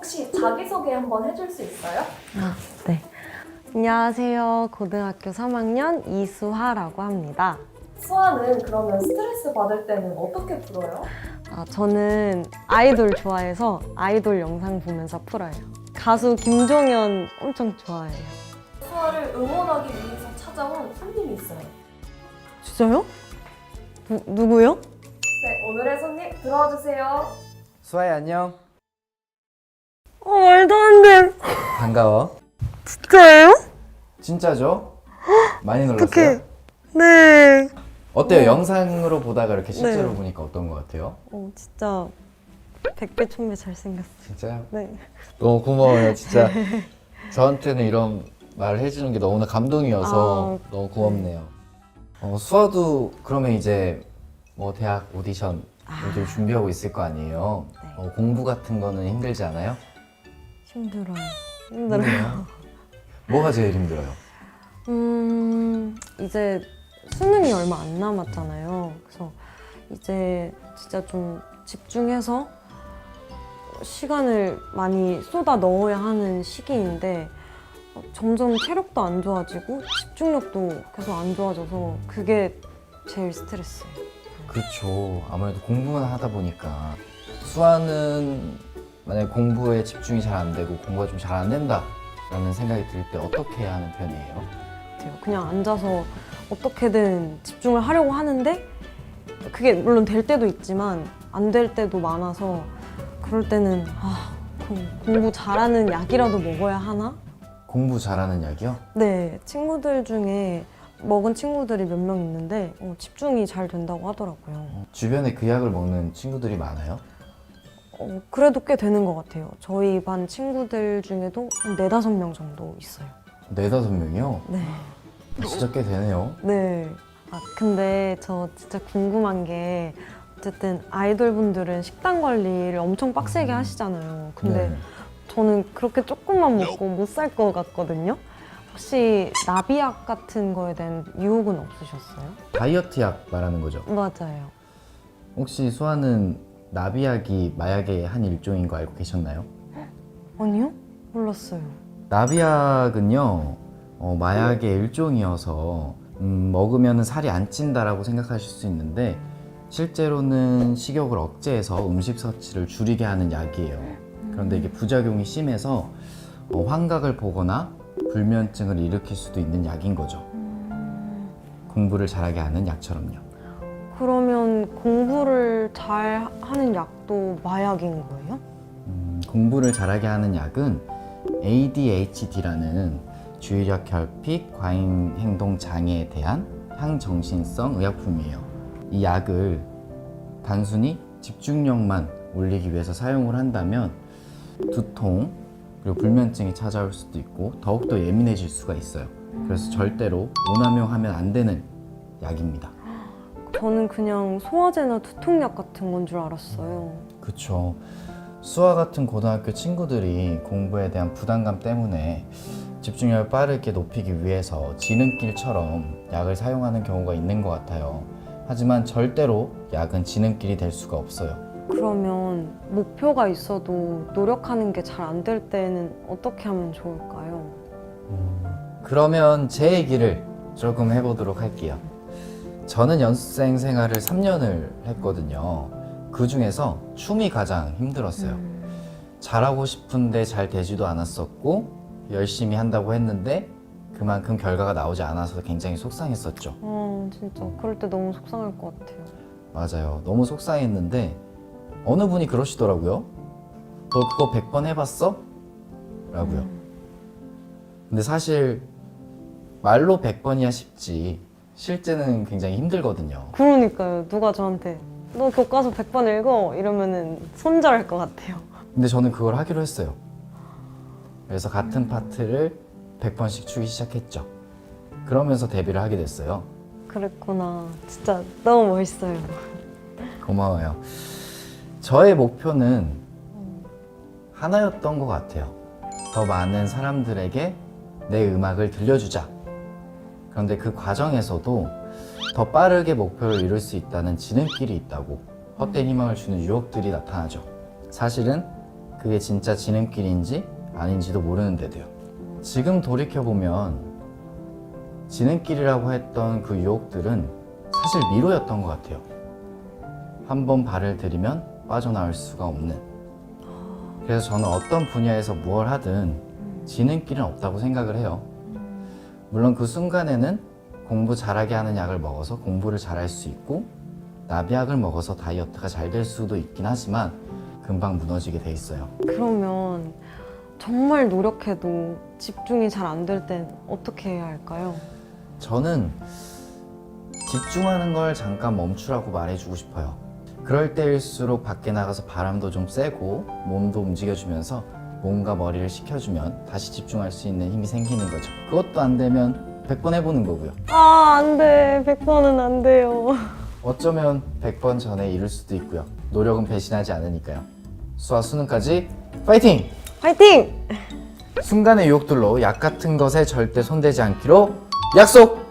혹시 자기소개 한번 해줄 수 있어요? 네. 안녕하세요. 고등학교 3학년 이수하라고 합니다. 수아는 그러면 스트레스 받을 때는 어떻게 풀어요? 저는 아이돌 좋아해서 아이돌 영상 보면서 풀어요. 가수 김종현 엄청 좋아해요. 수아를 응원하기 위해서 찾아온 손님이 있어요. 진짜요? 누구요? 네, 오늘의 손님 들어와 주세요. 수아야 안녕. 말도 안 돼. 반가워. 진짜예요? 진짜죠? 많이 놀랐어요? 네. 어때요? 영상으로 보다가 이렇게 실제로 네. 보니까 어떤 것 같아요? 진짜 100배 천배 잘생겼어요. 진짜요? 네. 너무 고마워요 진짜. 저한테는 이런 말을 해주는 게 너무나 감동이어서 너무 고맙네요. 수아도 그러면 이제 뭐 대학 오디션 들 준비하고 있을 거 아니에요? 네. 공부 같은 거는 힘들지 않아요? 힘들어요. 뭐가 제일 힘들어요? 이제 수능이 얼마 안 남았잖아요. 그래서 이제 진짜 좀 집중해서 시간을 많이 쏟아 넣어야 하는 시기인데 점점 체력도 안 좋아지고 집중력도 계속 안 좋아져서 그게 제일 스트레스예요. 그렇죠. 아무래도 공부만 하다 보니까 수아는 만약에 공부에 집중이 잘 안 되고 공부가 좀 잘 안 된다 라는 생각이 들 때 어떻게 해야 하는 편이에요? 그냥 앉아서 어떻게든 집중을 하려고 하는데 그게 물론 될 때도 있지만 안 될 때도 많아서 그럴 때는 공부 잘하는 약이라도 먹어야 하나? 공부 잘하는 약이요? 네, 친구들 중에 먹은 친구들이 몇 명 있는데 집중이 잘 된다고 하더라고요. 주변에 그 약을 먹는 친구들이 많아요? 그래도 꽤 되는 것 같아요. 저희 반 친구들 중에도 한 4, 5명 정도 있어요. 4, 5명이요? 네. 진짜 꽤 되네요. 네. 근데 저 진짜 궁금한 게 어쨌든 아이돌 분들은 식단 관리를 엄청 빡세게 하시잖아요. 근데 네. 저는 그렇게 조금만 먹고 못 살 것 같거든요. 혹시 나비약 같은 거에 대한 유혹은 없으셨어요? 다이어트 약 말하는 거죠? 맞아요. 혹시 수아는 나비약이 마약의 한 일종인 거 알고 계셨나요? 아니요? 몰랐어요. 나비약은요 마약의 일종이어서 먹으면 살이 안 찐다라고 생각하실 수 있는데 실제로는 식욕을 억제해서 음식 섭취를 줄이게 하는 약이에요. 그런데 이게 부작용이 심해서 환각을 보거나 불면증을 일으킬 수도 있는 약인 거죠. 공부를 잘하게 하는 약처럼요. 그러면 공부를 잘 하는 약도 마약인 거예요? 공부를 잘하게 하는 약은 ADHD라는 주의력 결핍 과잉 행동 장애에 대한 향정신성 의약품이에요. 이 약을 단순히 집중력만 올리기 위해서 사용을 한다면 두통 그리고 불면증이 찾아올 수도 있고 더욱더 예민해질 수가 있어요. 그래서 절대로 오남용하면 안 되는 약입니다. 저는 그냥 소화제나 두통약 같은 건 줄 알았어요. 그쵸. 수아 같은 고등학교 친구들이 공부에 대한 부담감 때문에 집중력을 빠르게 높이기 위해서 지름길처럼 약을 사용하는 경우가 있는 것 같아요. 하지만 절대로 약은 지름길이 될 수가 없어요. 그러면 목표가 있어도 노력하는 게 잘 안 될 때는 어떻게 하면 좋을까요? 그러면 제 얘기를 조금 해보도록 할게요. 저는 연습생 생활을 3년을 했거든요. 그 중에서 춤이 가장 힘들었어요. 잘하고 싶은데 잘 되지도 않았었고 열심히 한다고 했는데 그만큼 결과가 나오지 않아서 굉장히 속상했었죠. 진짜 그럴 때 너무 속상할 것 같아요. 맞아요. 너무 속상했는데 어느 분이 그러시더라고요. 너 그거 100번 해봤어? 라고요. 근데 사실 말로 100번이야 쉽지 실제는 굉장히 힘들거든요. 그러니까요. 누가 저한테 너 교과서 100번 읽어 이러면은 손절할 것 같아요. 근데 저는 그걸 하기로 했어요. 그래서 같은 파트를 100번씩 추기 시작했죠. 그러면서 데뷔를 하게 됐어요. 그랬구나. 진짜 너무 멋있어요. 고마워요. 저의 목표는 하나였던 것 같아요. 더 많은 사람들에게 내 음악을 들려주자. 그런데 그 과정에서도 더 빠르게 목표를 이룰 수 있다는 지름길이 있다고 헛된 희망을 주는 유혹들이 나타나죠. 사실은 그게 진짜 지름길인지 아닌지도 모르는데도요. 지금 돌이켜보면 지름길이라고 했던 그 유혹들은 사실 미로였던 것 같아요. 한번 발을 들이면 빠져나올 수가 없는. 그래서 저는 어떤 분야에서 무엇을 하든 지름길은 없다고 생각을 해요. 물론 그 순간에는 공부 잘하게 하는 약을 먹어서 공부를 잘할 수 있고 나비약을 먹어서 다이어트가 잘 될 수도 있긴 하지만 금방 무너지게 돼 있어요. 그러면 정말 노력해도 집중이 잘 안 될 땐 어떻게 해야 할까요? 저는 집중하는 걸 잠깐 멈추라고 말해주고 싶어요. 그럴 때일수록 밖에 나가서 바람도 좀 쐬고 몸도 움직여주면서 몸과 머리를 식혀주면 다시 집중할 수 있는 힘이 생기는 거죠. 그것도 안 되면 100번 해보는 거고요. 아, 안 돼. 100번은 안 돼요. 어쩌면 100번 전에 이룰 수도 있고요. 노력은 배신하지 않으니까요. 수와 수능까지 파이팅! 화이팅! 순간의 유혹들로 약 같은 것에 절대 손대지 않기로 약속!